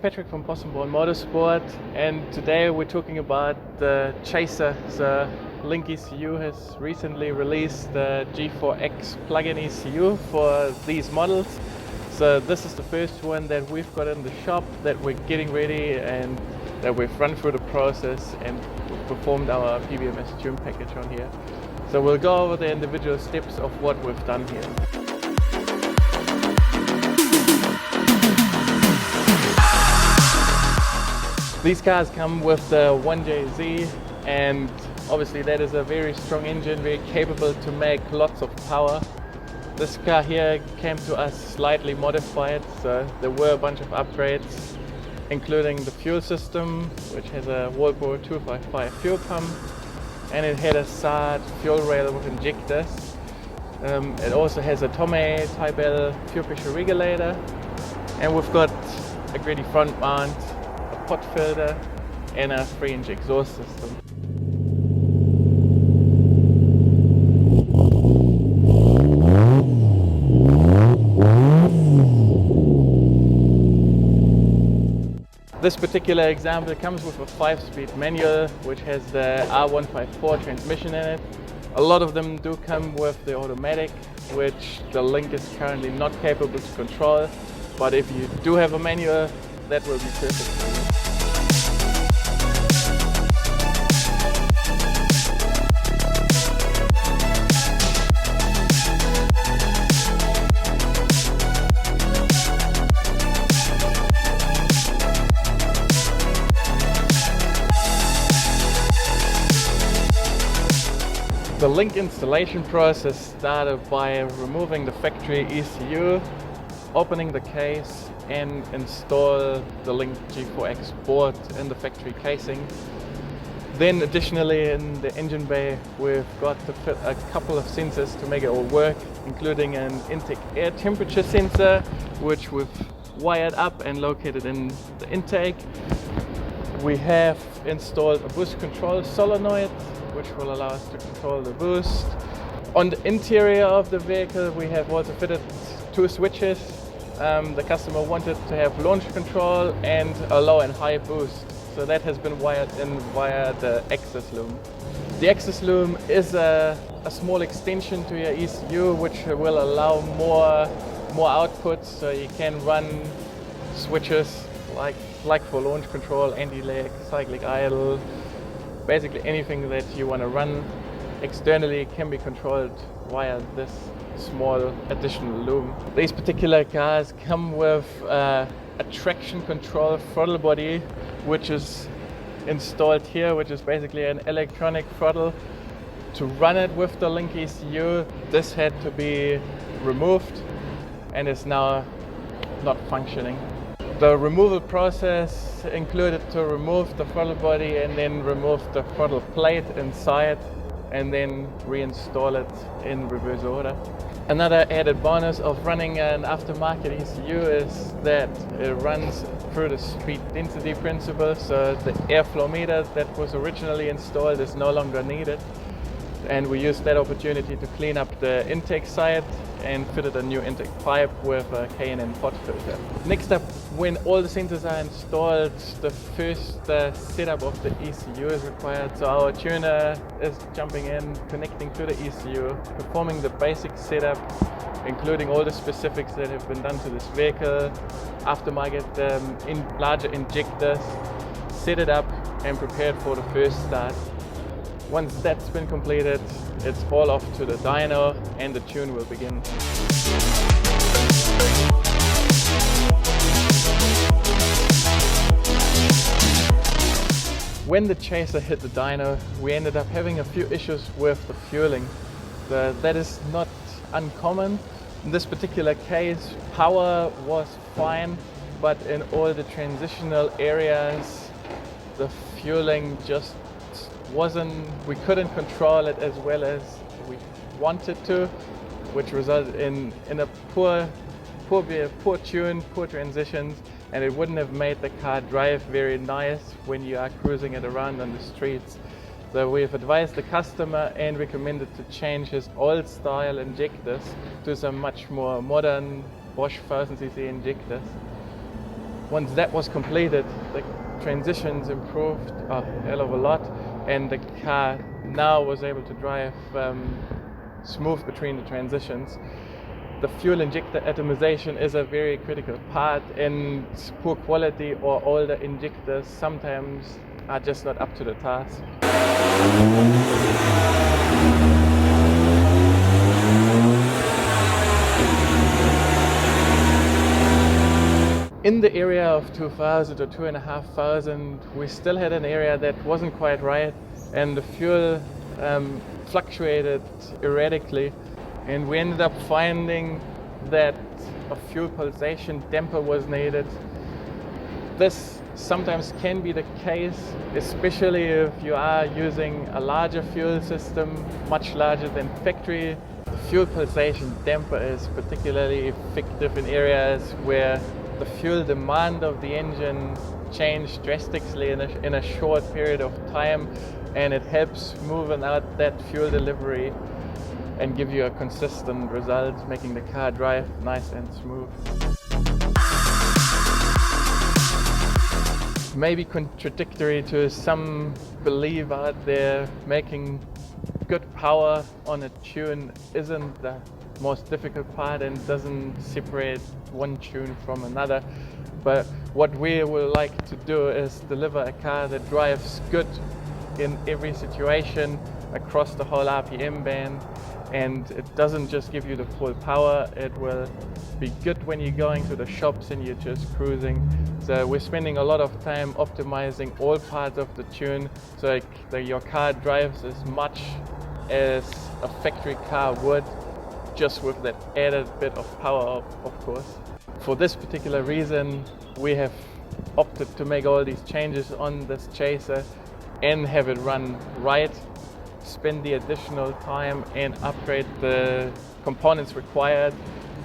Patrick from Possum Bourne Motorsport, and today we're talking about the Chaser. The Link ECU has recently released the G4X plug-in ECU for these models. So this is the first one that we've got in the shop, that we're getting ready and that we've run through the process and we've performed our PBMS tune package on here. So we'll go over the individual steps of what we've done here. These cars come with the 1JZ, and obviously that is a very strong engine, very capable to make lots of power. This car here came to us slightly modified, so there were a bunch of upgrades, including the fuel system, which has a Volvo 255 fuel pump, and it had a SAT fuel rail with injectors. It also has a Tomei Type L fuel pressure regulator, and we've got a gritty front mount, pot filter and a 3-inch exhaust system. This particular example comes with a 5-speed manual which has the R154 transmission in it. A lot of them do come with the automatic, which the Link is currently not capable to control, but if you do have a manual, that will be perfect for you. The Link installation process started by removing the factory ECU, opening the case and install the Link G4X board in the factory casing. Then additionally in the engine bay we've got to fit a couple of sensors to make it all work, including an intake air temperature sensor which we've wired up and located in the intake. We have installed a boost control solenoid which will allow us to control the boost. On the interior of the vehicle we have also fitted 2 switches. The customer wanted to have launch control and a low and high boost, so that has been wired in via the access loom. The access loom is a small extension to your ECU which will allow more outputs, so you can run switches like for launch control, anti-lag, cyclic idle. Basically anything that you want to run externally can be controlled via this small additional loom. These particular cars come with a traction control throttle body which is installed here, which is basically an electronic throttle. To run it with the Link ECU, this had to be removed and is now not functioning. The removal process included to remove the throttle body and then remove the throttle plate inside and then reinstall it in reverse order. Another added bonus of running an aftermarket ECU is that it runs through the speed density principle, so the airflow meter that was originally installed is no longer needed. And we used that opportunity to clean up the intake side and fitted a new intake pipe with a K&N pot filter. Next up, when all the sensors are installed, the first setup of the ECU is required. So our tuner is jumping in, connecting to the ECU, performing the basic setup, including all the specifics that have been done to this vehicle, aftermarket larger injectors, set it up and prepared for the first start. Once that's been completed, it's all off to the dyno and the tune will begin. When the Chaser hit the dyno, we ended up having a few issues with the fueling. That is not uncommon. In this particular case, power was fine, but in all the transitional areas, the fueling just we couldn't control it as well as we wanted to, which resulted in a poor tune, poor transitions, and it wouldn't have made the car drive very nice when you are cruising it around on the streets. So we've advised the customer and recommended to change his old style injectors to some much more modern Bosch 1000cc injectors. Once that was completed, the transitions improved a hell of a lot, and the car now was able to drive smooth between the transitions. The fuel injector atomization is a very critical part, and poor quality or older injectors sometimes are just not up to the task. In the area of 2000 or 2500, we still had an area that wasn't quite right, and the fuel fluctuated erratically, and we ended up finding that a fuel pulsation damper was needed. This sometimes can be the case, especially if you are using a larger fuel system, much larger than factory. The fuel pulsation damper is particularly effective in areas where the fuel demand of the engine changed drastically in a short period of time, and it helps moving out that fuel delivery and give you a consistent result, making the car drive nice and smooth. Maybe contradictory to some belief out there, making good power on a tune isn't the most difficult part and doesn't separate one tune from another. But what we would like to do is deliver a car that drives good in every situation across the whole RPM band, and it doesn't just give you the full power, it will be good when you're going to the shops and you're just cruising. So we're spending a lot of time optimizing all parts of the tune so that your car drives as much as a factory car would, just with that added bit of power, of course. For this particular reason, we have opted to make all these changes on this Chaser and have it run right, spend the additional time and upgrade the components required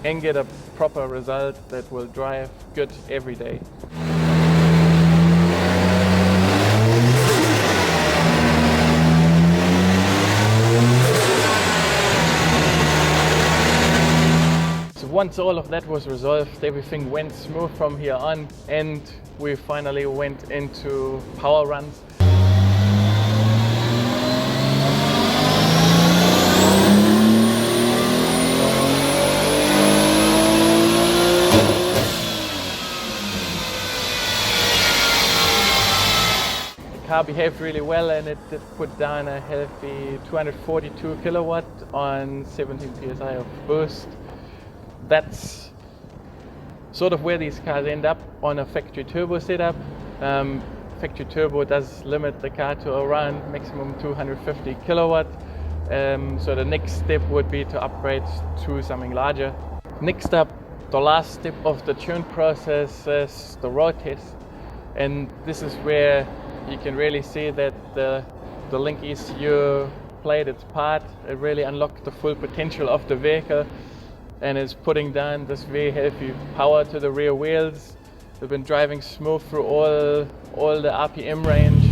and get a proper result that will drive good every day. Once all of that was resolved, everything went smooth from here on, and we finally went into power runs. The car behaved really well, and it did put down a healthy 242 kilowatt on 17 psi of boost. That's sort of where these cars end up on a factory turbo setup. Factory turbo does limit the car to around maximum 250 kilowatt. So the next step would be to upgrade to something larger. Next up, the last step of the tune process is the road test. And this is where you can really see that the Link ECU played its part. It really unlocked the full potential of the vehicle and is putting down this very heavy power to the rear wheels. We've been driving smooth through all the RPM range.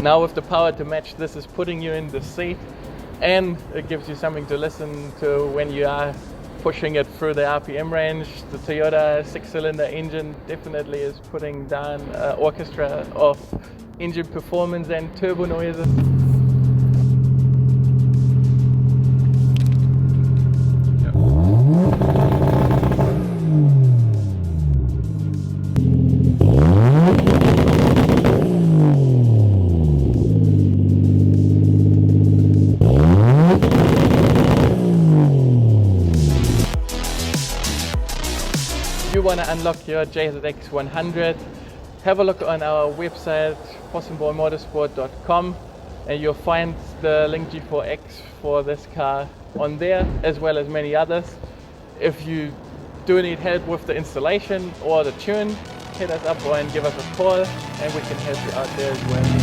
Now with the power to match, this is putting you in the seat, and it gives you something to listen to when you are pushing it through the RPM range. The Toyota 6-cylinder engine definitely is putting down an orchestra of engine performance and turbo noises. If you want to unlock your JZX100, have a look on our website possummotorsport.com, and you'll find the Link G4X for this car on there, as well as many others. If you do need help with the installation or the tune, hit us up and give us a call, and we can help you out there as well.